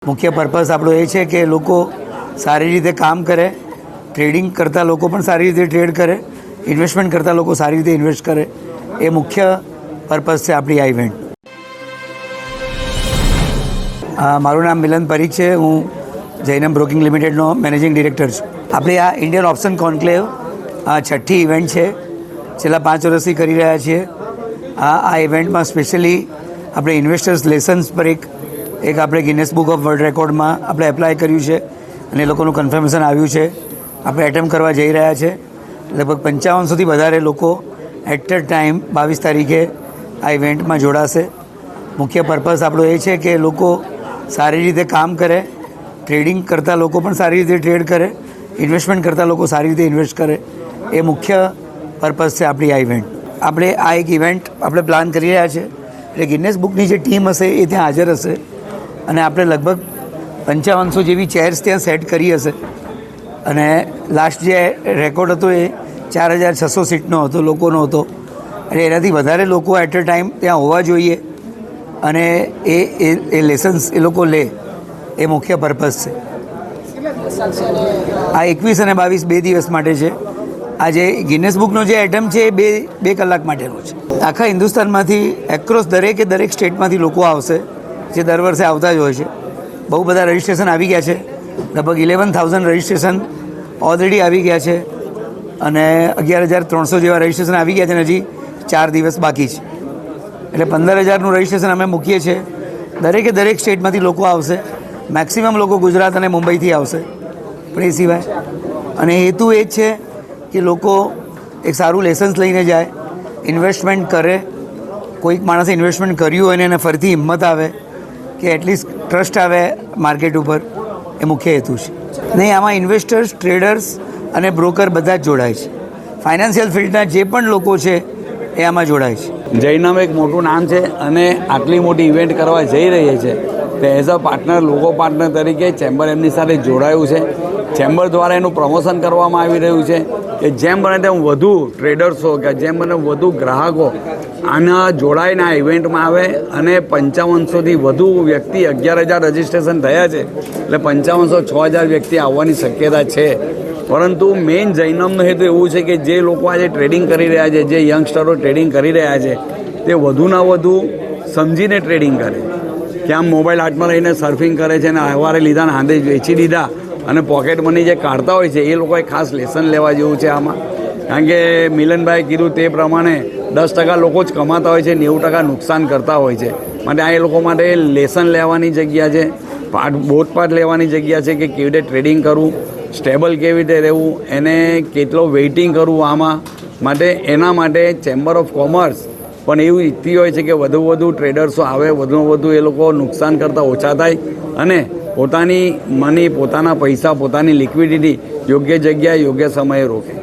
મુખ્ય પર્પઝ આપણો એ છે કે લોકો સારી રીતે કામ કરે, ટ્રેડિંગ કરતા લોકો પણ સારી રીતે ટ્રેડ કરે, ઇન્વેસ્ટમેન્ટ કરતા લોકો સારી રીતે ઇન્વેસ્ટ કરે, એ મુખ્ય પર્પઝ છે આપણી આ ઇવેન્ટ. મારું નામ મિલન પરીખ છે. હું જૈનમ બ્રોકિંગ લિમિટેડનો મેનેજિંગ ડિરેક્ટર છું. આપણી આ ઇન્ડિયન ઓપ્શન કોન્ક્લેવ છઠ્ઠી ઇવેન્ટ છે. છેલ્લા 5 વર્ષથી કરી રહ્યા છીએ. આ ઇવેન્ટમાં સ્પેશિયલી આપણે ઇન્વેસ્ટર્સ લેસન્સ પર એક આપણે ગિનેસ બુક ઓફ વર્લ્ડ રેકોર્ડમાં આપણે એપ્લાય કર્યું છે અને એ લોકોનું કન્ફર્મેશન આવ્યું છે. આપણે એટેમ્પ કરવા જઈ રહ્યા છે. લગભગ 5500થી વધારે લોકો એટ અ ટાઈમ 22 તારીખે આ ઇવેન્ટમાં જોડાશે. મુખ્ય પર્પઝ આપણો એ છે કે લોકો સારી રીતે કામ કરે, ટ્રેડિંગ કરતા લોકો પણ સારી રીતે ટ્રેડ કરે, ઇન્વેસ્ટમેન્ટ કરતા લોકો સારી રીતે ઇન્વેસ્ટ કરે, એ મુખ્ય પર્પઝ છે આપણી આ ઇવેન્ટ. આપણે આ એક ઇવેન્ટ આપણે પ્લાન કરી રહ્યા છે એટલે ગિનેસ બુકની જે ટીમ હશે એ ત્યાં હાજર હશે અને આપણે લગભગ 5500 જેવી ચેર્સ ત્યાં સેટ કરી હશે. અને લાસ્ટ જે રેકોર્ડ હતો એ 4600 સીટનો હતો, લોકોનો હતો. એટલે એનાથી વધારે લોકો એટ અ ટાઈમ ત્યાં હોવા જોઈએ અને એ લેસન્સ એ લોકો લે, એ મુખ્ય પર્પઝ છે. આ 21 અને 22 2 દિવસ માટે છે. આ જે ગિનેસ બુકનો જે એટેમ્પ છે એ બે કલાક માટેનો છે. આખા હિન્દુસ્તાનમાંથી એક્રોસ દરેક સ્ટેટમાંથી લોકો આવશે, જે દર વર્ષે આવતા જ હોય છે. બહુ બધા રજિસ્ટ્રેશન આવી ગયા છે. લગભગ 11,000 રજિસ્ટ્રેશન ઓલરેડી આવી ગયા છે અને 11,300 જેવા રજિસ્ટ્રેશન આવી ગયા છે અને હજી 4 દિવસ બાકી છે. એટલે 15,000નું રજિસ્ટ્રેશન અમે મૂકીએ છીએ. દરેક સ્ટેટમાંથી લોકો આવશે. મેક્સિમમ લોકો ગુજરાત અને મુંબઈથી આવશે. પણ એ સિવાય અને હેતુ એ જ છે કે લોકો એક સારું લેસન્સ લઈને જાય, ઇન્વેસ્ટમેન્ટ કરે. કોઈક માણસે ઇન્વેસ્ટમેન્ટ કર્યું હોય ને એને ફરીથી હિંમત આવે કે એટલીસ્ટ ટ્રસ્ટ આવે માર્કેટ ઉપર, એ મુખ્ય હેતુ છે. નહીં, આમાં ઇન્વેસ્ટર્સ, ટ્રેડર્સ અને બ્રોકર બધા જ જોડાય છે. ફાઇનાન્શિયલ ફિલ્ડના જે પણ લોકો છે એ આમાં જોડાય છે. જૈનમ એક મોટું નામ છે અને આટલી મોટી ઇવેન્ટ કરવા જઈ રહી છે. તે as a partner, logo partner તરીકે ચેમ્બર એમની સાથે જોડાયું છે. ચેમ્બર દ્વારા એનું પ્રમોશન કરવામાં આવી રહ્યું છે કે જેમ બને તેમ વધુ ટ્રેડર્સો કે જેમ બને વધુ ગ્રાહકો આના જોડાઈને આ ઇવેન્ટમાં આવે અને 5500થી વધુ વ્યક્તિ, 11,000 રજિસ્ટ્રેશન થયા છે એટલે 5500 6,000 વ્યક્તિ આવવાની શક્યતા છે. પરંતુ મેઇન જૈનમનો હેતુ એવું છે કે જે લોકો આજે ટ્રેડિંગ કરી રહ્યા છે, જે યંગસ્ટરો ટ્રેડિંગ કરી રહ્યા છે, તે વધુના વધુ સમજીને ટ્રેડિંગ કરે. કે આમ મોબાઈલ હાથમાં લઈને સર્ફિંગ કરે છે અને સવારે લીધા ને હાંધે વેચી દીધા અને પોકેટ મની જે કાઢતા હોય છે એ લોકોએ ખાસ લેસન લેવા જેવું છે આમાં. કારણ કે મિલનભાઈ કીધું તે પ્રમાણે 10% લોકો જ કમાતા હોય છે, 90% નુકસાન કરતા હોય છે. માટે આ એ લોકો માટે લેસન લેવાની જગ્યા છે, બોધપાઠ લેવાની જગ્યા છે કે કેવી રીતે ટ્રેડિંગ કરવું, સ્ટેબલ કેવી રીતે રહેવું, એને કેટલો વેઇટિંગ કરવું આમાં. માટે એના માટે ચેમ્બર ઓફ કોમર્સ પણ એવું ઈચ્છતી હોય છે કે વધુ ટ્રેડર્સો આવે, વધુ એ લોકો નુકસાન કરતાં ઓછા થાય અને પોતાની મની, પોતાના પૈસા, પોતાની લિક્વિડિટી યોગ્ય જગ્યાએ યોગ્ય સમયે રોકે.